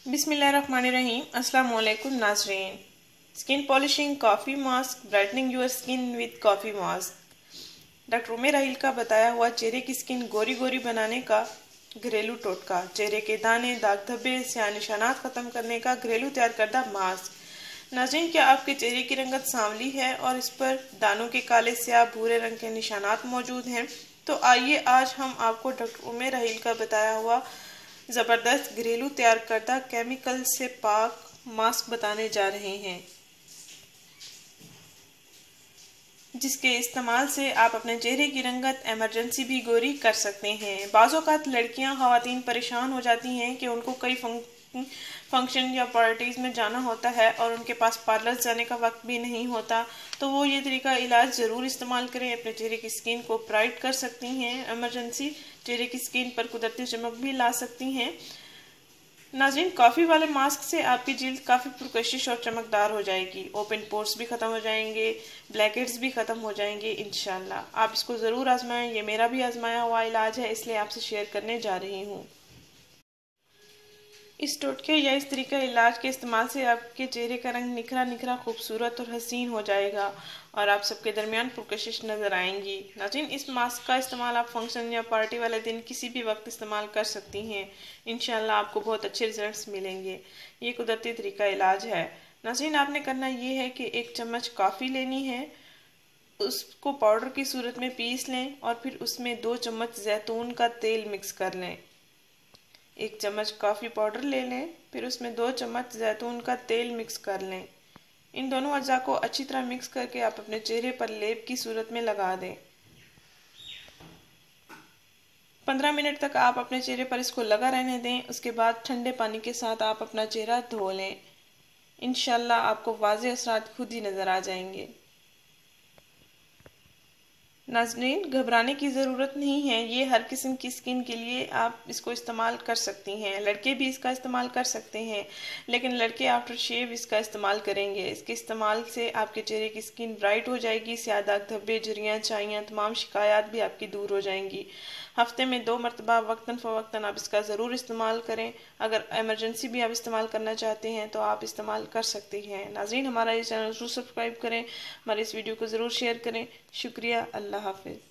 बिस्मिल्लाहिर्रहमानिर्रहीम। अस्सलाम वालेकुम नाज़रीन। Skin polishing coffee mask, brightening your skin with coffee mask. Doctor Umar Raheel का बताया हुआ चेहरे की स्किन गोरी गोरी बनाने का घरेलू टोटका, चेहरे के दाने, दाग धब्बे, स्याह निशानात खत्म करने का घरेलू तैयार करदा मास्क। नाज़रीन, क्या आपके चेहरे की रंगत सांवली है और इस पर दानों के काले, स्याह, भूरे रंग के निशानात मौजूद हैं? तो आइए आज हम आपको डॉक्टर उमर राहील का बताया हुआ जबरदस्त घरेलू तैयार करदा केमिकल से पाक मास्क बताने जा रहे हैं, जिसके इस्तेमाल से आप अपने चेहरे की रंगत इमरजेंसी भी गोरी कर सकते हैं। बाज़-औक़ात लड़कियां ख़वातीन परेशान हो जाती हैं कि उनको कई फंक्शन या पार्टीज़ में जाना होता है और उनके पास पार्लर जाने का वक्त भी नहीं होता, तो वो ये तरीका इलाज ज़रूर इस्तेमाल करें। अपने चेहरे की स्किन को ब्राइट कर सकती हैं, इमरजेंसी चेहरे की स्किन पर कुदरती चमक भी ला सकती हैं। नाज़रीन, कॉफ़ी वाले मास्क से आपकी जिल्द काफ़ी पुरकशिश और चमकदार हो जाएगी। ओपन पोर्स भी ख़त्म हो जाएंगे, ब्लैकहेड्स भी ख़त्म हो जाएंगे इंशाल्लाह। आप इसको ज़रूर आजमाएं। ये मेरा भी आजमाया हुआ इलाज है, इसलिए आपसे शेयर करने जा रही हूँ। इस टोटके या इस तरीका इलाज के इस्तेमाल से आपके चेहरे का रंग निखरा निखरा, खूबसूरत और हसीन हो जाएगा और आप सबके दरमियान पुरकशिश नज़र आएंगी। नाज़रीन, इस मास्क का इस्तेमाल आप फंक्शन या पार्टी वाले दिन किसी भी वक्त इस्तेमाल कर सकती हैं। इंशाल्लाह आपको बहुत अच्छे रिजल्ट्स मिलेंगे। ये कुदरती तरीका इलाज है। नाज़रीन, आपने करना ये है कि 1 चम्मच कॉफ़ी लेनी है, उसको पाउडर की सूरत में पीस लें और फिर उसमें 2 चम्मच जैतून का तेल मिक्स कर लें। 1 चम्मच कॉफ़ी पाउडर ले लें, फिर उसमें 2 चम्मच जैतून का तेल मिक्स कर लें। इन दोनों अज्जा को अच्छी तरह मिक्स करके आप अपने चेहरे पर लेप की सूरत में लगा दें। 15 मिनट तक आप अपने चेहरे पर इसको लगा रहने दें। उसके बाद ठंडे पानी के साथ आप अपना चेहरा धो लें। इंशाल्लाह आपको वाज़ेह असरात खुद ही नज़र आ जाएंगे। नाज़रीन, घबराने की ज़रूरत नहीं है। ये हर किस्म की स्किन के लिए आप इसको इस्तेमाल कर सकती हैं। लड़के भी इसका इस्तेमाल कर सकते हैं, लेकिन लड़के आफ्टर शेव इसका इस्तेमाल करेंगे। इसके इस्तेमाल से आपके चेहरे की स्किन ब्राइट हो जाएगी। स्याह दाग धब्बे, झुर्रियाँ, छाइयाँ, तमाम शिकायत भी आपकी दूर हो जाएंगी। हफ्ते में 2 मरतबा वक्तन फ़वक्तन आप इसका ज़रूर इस्तेमाल करें। अगर एमरजेंसी भी आप इस्तेमाल करना चाहते हैं तो आप इस्तेमाल कर सकते हैं। नाज़रीन, हमारा ये चैनल ज़रूर सब्सक्राइब करें, हमारे इस वीडियो को ज़रूर शेयर करें। शुक्रिया। अल्लाह हाफ़िज़।